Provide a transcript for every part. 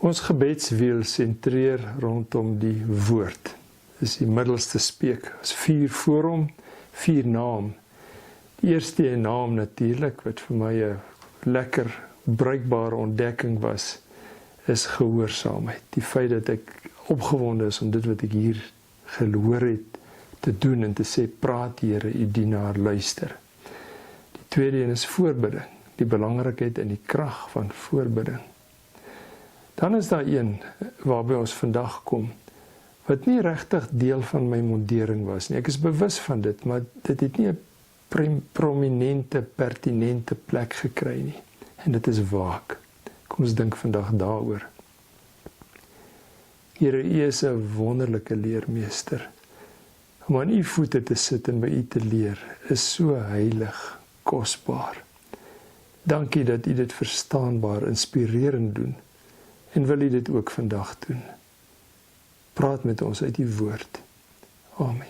Ons gebedswiel sentreer rondom die woord. Dis die middelste speek. As 4 voor hom, 4 na hom. Die eerste naam natuurlik, wat vir my 'n lekker bruikbare ontdekking was, is gehoorsaamheid. Die feit dat ek opgewonde is om dit wat ek hier gehoor het te doen en te sê, praat Here, u dienaar luister. Die tweede een is voorbidding, die belangrikheid en die krag van voorbidding. Dan is daar een waarby ons vandag kom, wat nie regtig deel van my mondering was nie. Ek is bewus van dit, maar dit het nie 'n prominente, pertinente plek gekry nie. En dit is waak. Kom ons dink vandag daaroor. Here, u is 'n wonderlike leermeester. Om aan u voete te sit en by u te leer, is so heilig, kosbaar. Dankie dat u dit verstaanbaar, inspirerend doen. En wil u dit ook vandag doen. Praat met ons uit die woord. Amen.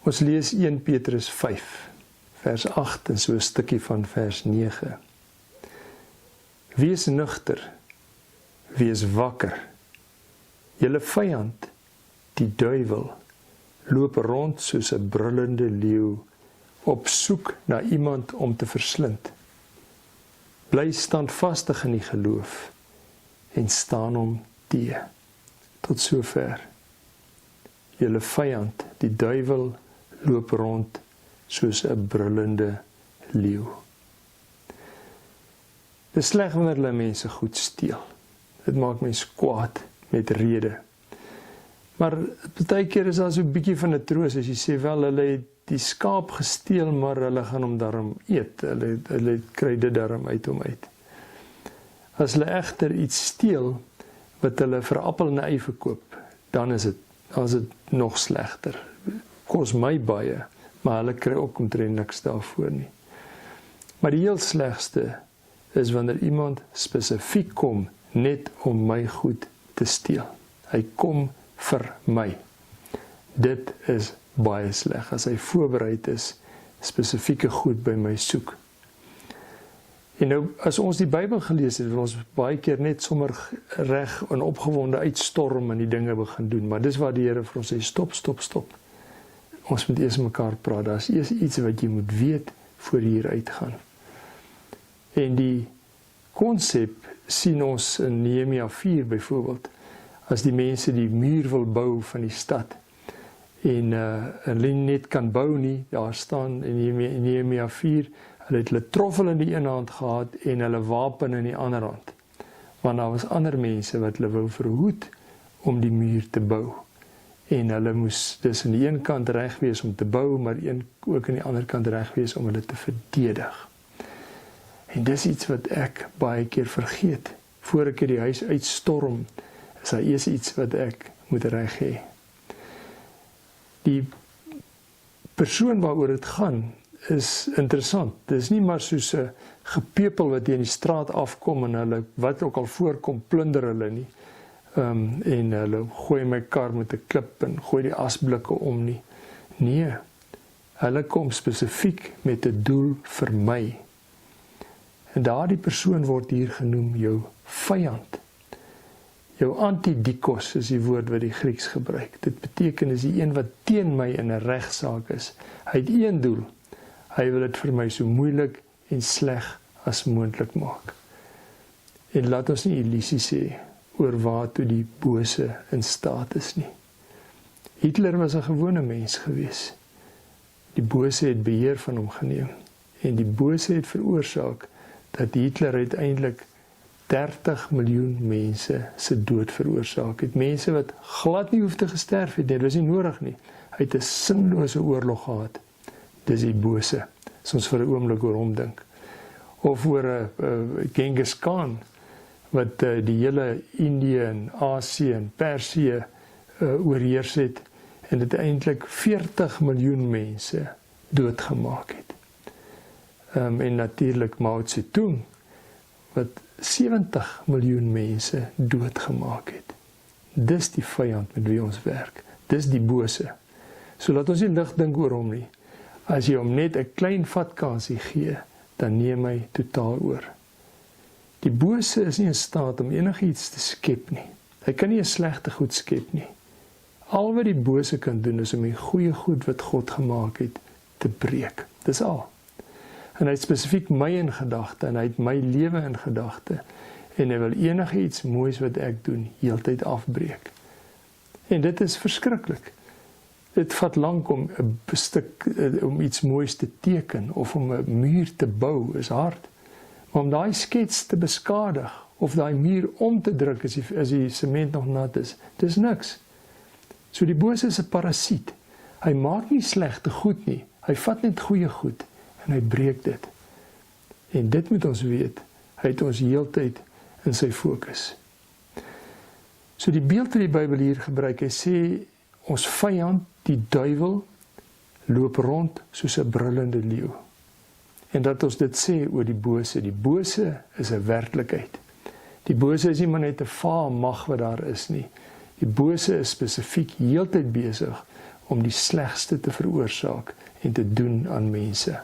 Ons lees 1 Petrus 5, vers 8 en so 'n stukkie van vers 9. Wees nugter, wees wakker. Julle vyand, die duiwel, loop rond soos 'n brullende leeu, op soek na iemand om te verslind. Bly standvastig in die geloof en staan hom teë. Tot sover. Julle vyand, die duiwel, loop rond soos 'n brullende leeu. Dit is sleg wanneer hulle mense goed steel. Dit maak mense kwaad met rede. Maar baie keer is daar so 'n bietjie van 'n troos as jy sê, wel, hulle het die skaap gesteel, maar hulle gaan hom darm eet. Hulle kry dit darm uit hom uit. As hulle egter iets steel wat hulle vir appel en ei verkoop, dan is dit nog slegter. Kos my baie, maar hulle kry ook omtrent niks daarvoor nie. Maar die heel slegste is wanneer iemand spesifiek kom net om my goed te steel. Hy kom vir my. Dit is baie sleg as hy voorbereid is, spesifieke goed by my soek. En nou, as ons die Bybel gelees het, wil ons baie keer net sommer reg en opgewonde uitstorm en die dinge begin doen, maar dis waar die Here vir ons sê, stop. Ons moet eers mekaar praat, daar is eers iets wat jy moet weet voor jy hier uitgaan. En die konsep sien ons in Nehemia 4 byvoorbeeld, as die mense die muur wil bou van die stad, en hulle net kan bou nie, daar staan in Nehemia 4, hulle het hulle troffel in die een hand gehad en hulle wapen in die ander hand. Want daar was ander mense wat hulle wou verhoed om die muur te bou. En hulle moes dus aan die een kant reg wees om te bou, maar ook aan die ander kant reg wees om hulle te verdedig. En dis iets wat ek baie keer vergeet. Voor ek die huis uitstorm, is daar eers iets wat ek moet reg hê. Die persoon waaroor dit gaan, is interessant. Dit is nie maar soos 'n gepepel wat hier in die straat afkom en hulle, wat ook al voorkom, plunder hulle nie. En hulle gooi my kar met 'n klip en gooi die asblikke om nie. Nee, hulle kom spesifiek met 'n doel vir my. En daardie persoon word hier genoem jou vyand. Jou antidikos is die woord wat die Grieks gebruik. Dit beteken is die een wat teen my in 'n regsaak is. Hy het een doel. Hy wil dit vir my so moeilik en sleg as moontlik maak. En laat ons nie illusies hê oor waartoe die bose in staat is nie. Hitler was 'n gewone mens gewees. Die bose het beheer van hom geneem. En die bose het veroorsaak dat Hitler uiteindelik 30 miljoen mense se dood veroorsaak het. Mense wat glad nie hoef te gesterf het nie, dit was nie nodig nie. Hy het 'n sinlose oorlog gehad. Dis die bose, as ons vir 'n oomblik oor hom dink. Of oor Genghis Khan, wat die hele Indië en Asië en Persië oorheers het, en dit eintlik 40 miljoen mense doodgemaak het. En natuurlik Mao Zedong, wat 70 miljoen mense doodgemaak het. Dis die vyand met wie ons werk. Dis die bose. So laat ons nie lig dink oor hom nie. As jy hom net 'n klein vatkansie gee, dan neem hy totaal oor. Die bose is nie in staat om enigiets te skep nie. Hy kan nie 'n slegte goed skep nie. Al wat die bose kan doen is om die goeie goed wat God gemaak het te breek. Dis al. En hy het spesifiek my in gedagte en hy het my lewe in gedagte en hy wil enige iets moois wat ek doen heeltyd afbreek. En dit is verskriklik. Dit vat lank om 'n stuk om iets moois te teken of om 'n muur te bou is hard. Maar om daai skets te beskadig of daai muur om te druk as die sement nog nat is, dis niks. So die bose is 'n parasiet. Hy maak nie slegte goed nie. Hy vat net goeie goed en hy breek dit. En dit moet ons weet. Hy het ons heeltyd in sy fokus. So die beeld wat die Bybel hier gebruik, hy sê ons vyand, die duiwel, loop rond soos 'n brullende leeu. En dat ons dit sê oor die bose. Die bose is 'n werklikheid. Die bose is nie maar net 'n vae mag wat daar is nie. Die bose is spesifiek heeltyd besig om die slegste te veroorsaak en te doen aan mense.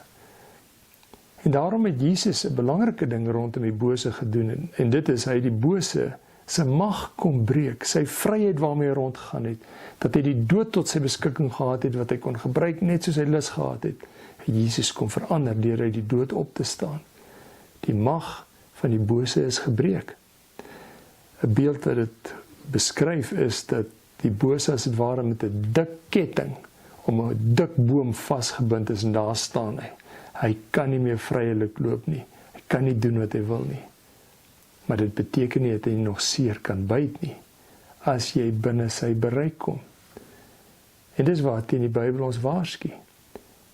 En daarom het Jesus 'n belangrike ding rondom die bose gedoen en dit is hy die bose sy mag kom breek, sy vryheid waarmee hy rondgegaan het, dat hy die dood tot sy beskikking gehad het wat hy kon gebruik net soos hy lus gehad het. Jesus kom verander deur uit die dood op te staan. Die mag van die bose is gebreek. 'n Beeld wat dit beskryf is dat die bose as dit ware met 'n dik ketting om 'n dik boom vasgebind is en daar staan hy. Hy kan nie meer vrylik loop nie. Hy kan nie doen wat hy wil nie. Maar dit beteken nie dat hy nog seer kan byt nie, as jy binne sy bereik kom. En dis waar teen die Bybel ons waarsku,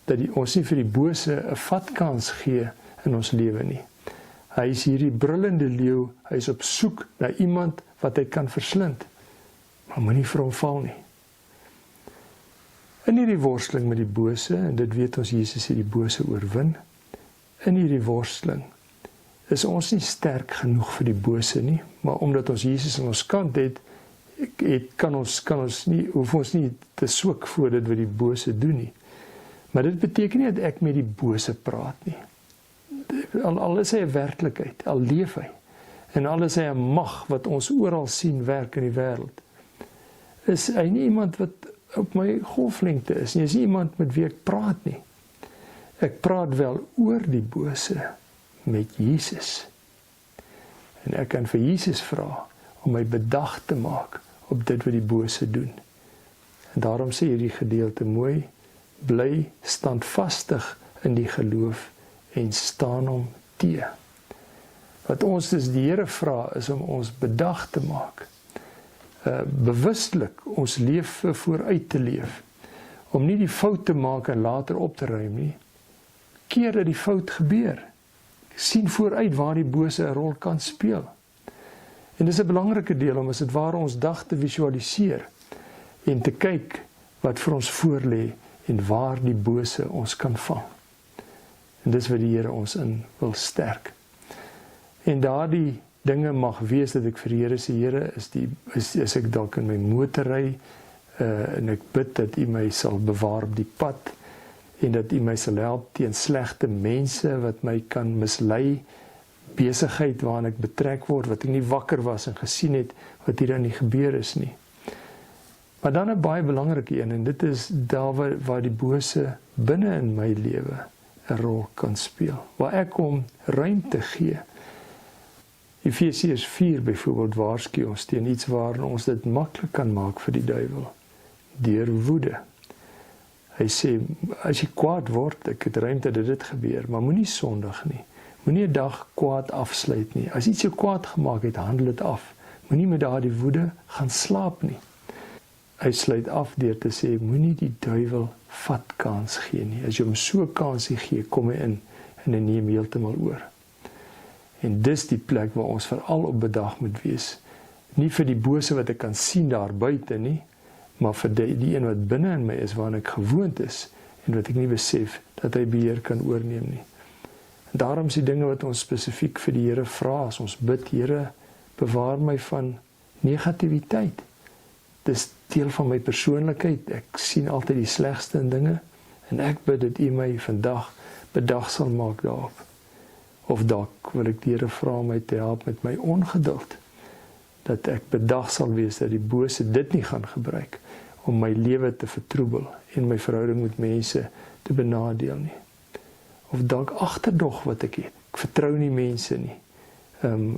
dat ons nie vir die bose 'n vatkans gee in ons lewe nie. Hy is hierdie brullende leeu, hy is op soek na iemand wat hy kan verslind, maar moenie vir hom val nie. In hierdie worsteling met die bose, en dit weet ons Jesus het die bose oorwin, in hierdie worsteling is ons nie sterk genoeg vir die bose nie, maar omdat ons Jesus aan ons kant het, hoef ons nie te soek voor dit wat die bose doen nie. Maar dit beteken nie dat ek met die bose praat nie. Al is hy 'n werklikheid, al leef hy, en al is hy 'n mag wat ons oral sien werk in die wêreld, is hy nie iemand wat op my golflengte is nie, is nie iemand met wie ek praat nie. Ek praat wel oor die bose met Jesus. En ek kan vir Jesus vra om my bedag te maak op dit wat die bose doen. En daarom sê hierdie gedeelte mooi, bly standvastig in die geloof en staan hom te. Wat ons dus die Here vra is om ons bedag te maak, bewustelik ons lewe vooruit te leef, om nie die fout te maak en later op te ruim nie, keer dat die fout gebeur, sien vooruit waar die bose 'n rol kan speel. En dis 'n belangrike deel om as dit ware ons dag te visualiseer en te kyk wat vir ons voorlê en waar die bose ons kan vang. En dis wat die Here ons in wil sterk. En daardie dinge mag wees dat ek vir die Here sê, Here, is ek dalk in my motor ry, en ek bid dat U my sal bewaar op die pad, en dat U my sal help teen slegte mense wat my kan mislei, besigheid waaraan ek betrek word, wat ek nie wakker was en gesien het, wat hier dan nie gebeur is nie. Maar dan 'n baie belangrike een, en dit is daar waar die bose binne in my lewe 'n rol kan speel, waar ek hom ruimte gee. Efesiërs 4 byvoorbeeld waarsku ons teen iets waarin ons dit maklik kan maak vir die duiwel, deur woede. Hy sê, as jy kwaad word, ek het ruimte dat dit gebeur, maar moenie sondig nie. Moenie 'n dag kwaad afsluit nie. As iets jou kwaad gemaak het, handel dit af. Moenie met daardie woede gaan slaap nie. Hy sluit af deur te sê, moenie die duiwel vatkans gee nie. As jy hom so 'n kansie gee, kom hy in en hy neem heeltemal oor. En dis die plek waar ons veral op bedag moet wees. Nie vir die bose wat ek kan sien daar buite nie, maar vir die een wat binne in my is, waaraan ek gewoond is, en wat ek nie besef, dat hy beheer kan oorneem nie. En daarom is die dinge wat ons spesifiek vir die Here vra, as ons bid, Here, bewaar my van negativiteit. Dis deel van my persoonlikheid, ek sien altyd die slegste in dinge, en ek bid dat U my vandag bedag sal maak daarop. Of dalk wil ek die Here vra om my te help met my ongeduld, dat ek bedag sal wees dat die bose dit nie gaan gebruik om my lewe te vertroebel en my verhouding met mense te benadeel nie. Of dalk agterdog wat ek het. Ek vertrou nie mense nie.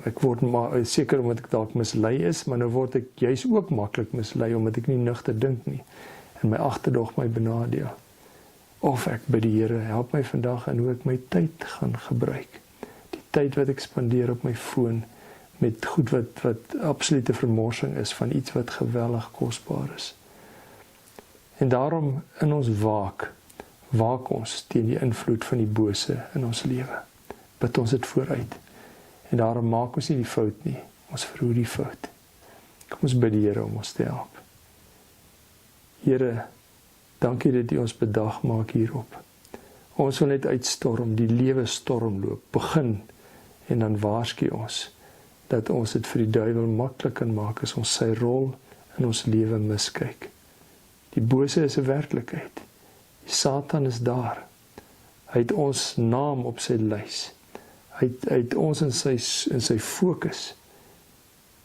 Ek word maar seker omdat ek dalk mislei is, maar nou word ek juis ook maklik mislei omdat ek nie nugter dink nie en my agterdog my benadeel. Of ek by die Here, help my vandag in hoe ek my tyd gaan gebruik. Die tyd wat ek spandeer op my foon met goed wat absolute vermorsing is van iets wat geweldig kosbaar is. En daarom in ons waak ons teen die invloed van die bose in ons lewe. Bid ons dit vooruit. En daarom maak ons nie die fout nie. Ons verhoed die fout. Kom ons bid die Here om ons te help. Here, dankie dat U ons bedag maak hierop. Ons wil net uitstorm, die lewe stormloop, begin en dan waarsku ons dat ons dit vir die duiwel maklik kan maak as ons sy rol in ons lewe miskyk. Die bose is 'n werklikheid. Die Satan is daar. Hy het ons naam op sy lys. Hy het ons in sy fokus.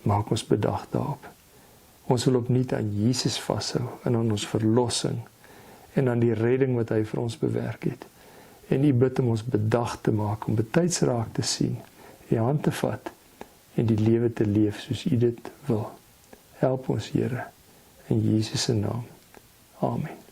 Maak ons bedag daarop. Ons wil opnuut aan Jesus vashou en aan ons verlossing en aan die redding wat hy vir ons bewerk het. En U bid om ons bedag te maak, om betyds raak te sien, U hand te vat en die lewe te leef soos U dit wil. Help ons, Here, in Jesus se naam. Amen.